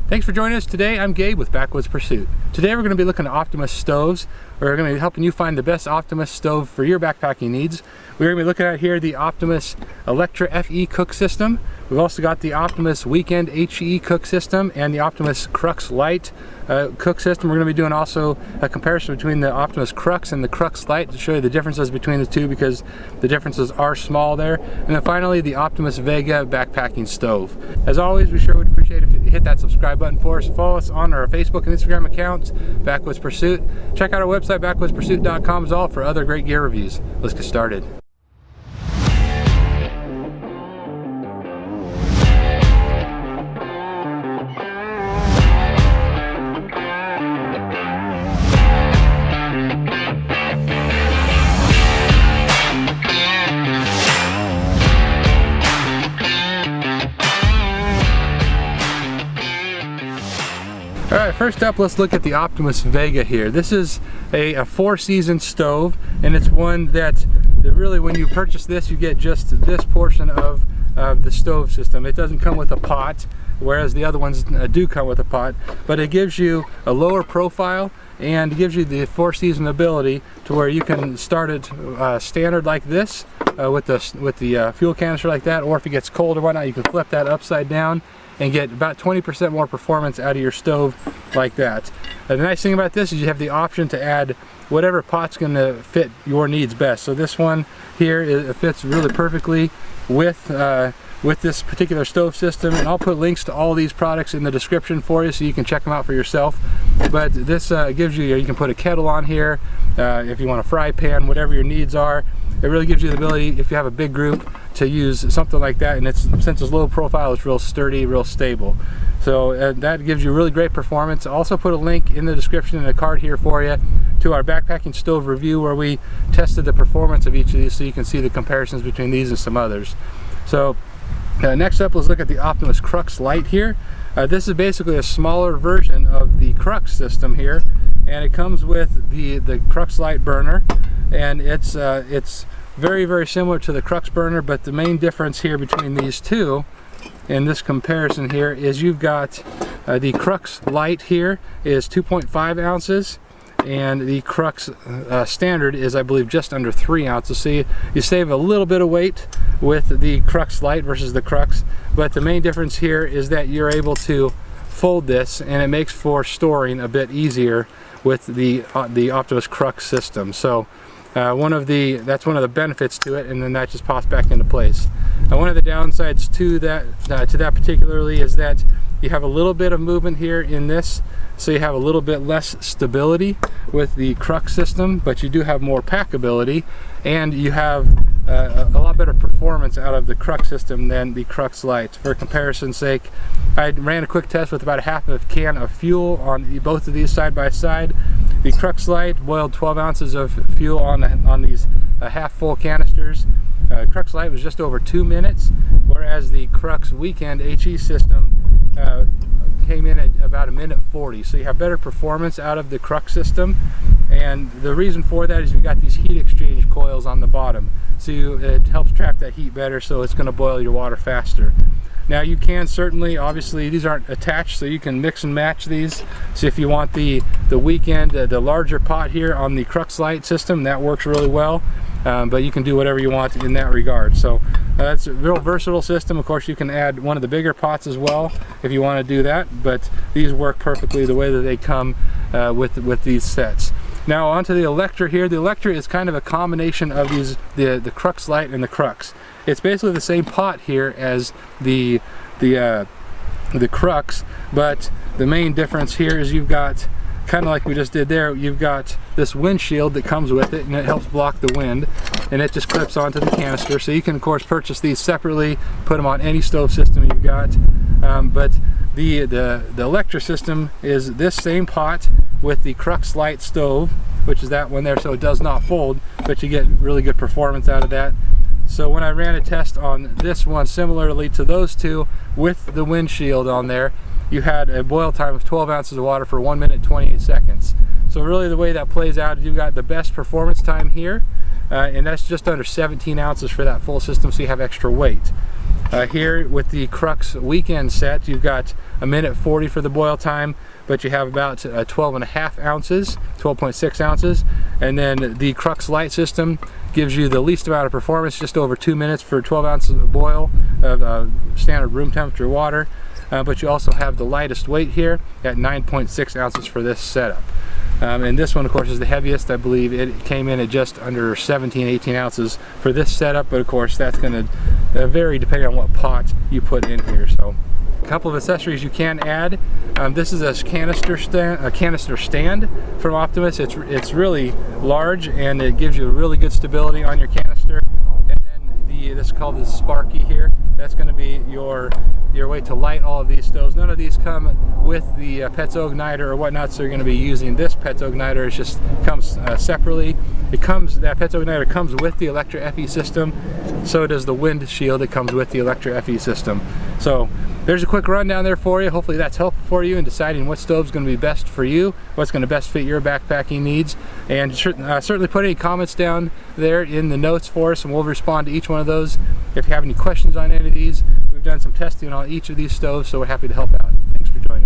Thanks for joining us today. I'm Gabe with Backwoods Pursuit. Today we're going to be looking at Optimus Stoves. We're going to be helping you find the best Optimus stove for your backpacking needs. We're going to be looking at here the Optimus Elektra FE cook system. We've also got the Optimus Weekend HE cook system and the Optimus Crux Lite cook system. We're going to be doing also a comparison between the Optimus Crux and the Crux Lite to show you the differences between the two, because the differences are small there. And then finally the Optimus Vega backpacking stove. As always, we sure would appreciate it if you hit that subscribe button for us. Follow us on our Facebook and Instagram accounts, Backwoods Pursuit. Check out our website, backwoodspursuit.com, as well, for other great gear reviews. Let's get started. Alright, first up, let's look at the Optimus Vega here. This is a 4-season stove, and it's one that really, when you purchase this, you get just this portion of the stove system. It doesn't come with a pot, whereas the other ones do come with a pot, but it gives you a lower profile and gives you the 4-season ability to where you can start it standard like this with the fuel canister like that, or if it gets cold or whatnot, you can flip that upside down and get about 20% more performance out of your stove like that. The nice thing about this is you have the option to add whatever pot's going to fit your needs best. So this one here, it fits really perfectly with this particular stove system, and I'll put links to all these products in the description for you so you can check them out for yourself. But this gives you can put a kettle on here, if you want a fry pan, whatever your needs are. It really gives you the ability, if you have a big group, to use something like that, and since it's low profile, it's real sturdy, real stable. So that gives you really great performance. I'll also put a link in the description and a card here for you to our backpacking stove review, where we tested the performance of each of these so you can see the comparisons between these and some others. So next up, let's look at the Optimus Crux Lite here. This is basically a smaller version of the Crux system here, and it comes with the Crux Lite burner, and it's very, very similar to the Crux burner, but the main difference here between these two in this comparison here is you've got the Crux Lite here is 2.5 ounces, and the Crux standard is, I believe, just under 3 ounces. So you save a little bit of weight with the Crux Lite versus the Crux, but the main difference here is that you're able to fold this, and it makes for storing a bit easier with the Optimus Crux system. So that's one of the benefits to it, and then that just pops back into place. One of the downsides to that particularly is that you have a little bit of movement here in this, so you have a little bit less stability with the Crux system, but you do have more packability, and you have a lot better performance out of the Crux system than the Crux Lite. For comparison's sake, I ran a quick test with about a half of a can of fuel on both of these side by side. The Crux Lite boiled 12 ounces of fuel on these half full canisters. Crux Lite was just over 2 minutes, whereas the Crux Weekend HE system came in at about 1:40. So you have better performance out of the Crux system, and the reason for that is you've got these heat exchange coils on the bottom, so it helps trap that heat better, so it's going to boil your water faster. Now you can certainly, obviously these aren't attached, so you can mix and match these. So if you want the Weekend, the larger pot here on the Crux Lite system, that works really well. But you can do whatever you want in that regard. So that's a real versatile system. Of course, you can add one of the bigger pots as well if you want to do that, but these work perfectly the way that they come with these sets. Now onto the Elektra here. The Elektra is kind of a combination of the Crux Lite and the Crux. It's basically the same pot here as the Crux, but the main difference here is you've got, kind of like we just did there, you've got this windshield that comes with it, and it helps block the wind, and it just clips onto the canister. So you can of course purchase these separately, put them on any stove system you've got, but the Elektra system is this same pot with the Crux Lite stove, which is that one there, so it does not fold, but you get really good performance out of that. So when I ran a test on this one, similarly to those two, with the windshield on there, you had a boil time of 12 ounces of water for 1 minute 28 seconds. So really the way that plays out is you've got the best performance time here, and that's just under 17 ounces for that full system, so you have extra weight. Here with the Crux weekend set, you've got 1:40 for the boil time, but you have about 12.5 ounces, 12.6 ounces, and then the Crux Light system gives you the least amount of performance, just over 2 minutes for 12 ounces of boil of standard room temperature water, but you also have the lightest weight here at 9.6 ounces for this setup. And this one, of course, is the heaviest. I believe it came in at just under 17-18 ounces for this setup, but of course that's going to vary depending on what pot you put in here. So a couple of accessories you can add. This is a canister stand from Optimus. It's really large, and it gives you really good stability on your canister. And then this is called the Sparky here. That's going to be your way to light all of these stoves. None of these come with the Pezzo igniter or whatnot, so you're going to be using this Pezzo igniter. It just comes separately. That Pezzo igniter comes with the Elektra FE system. So does the wind shield. It comes with the Elektra FE system. So there's a quick rundown there for you. Hopefully that's helpful for you in deciding what stove is going to be best for you, what's going to best fit your backpacking needs. And certainly put any comments down there in the notes for us, and we'll respond to each one of those. If you have any questions on any of these, we've done some testing on each of these stoves, so we're happy to help out. Thanks for joining us.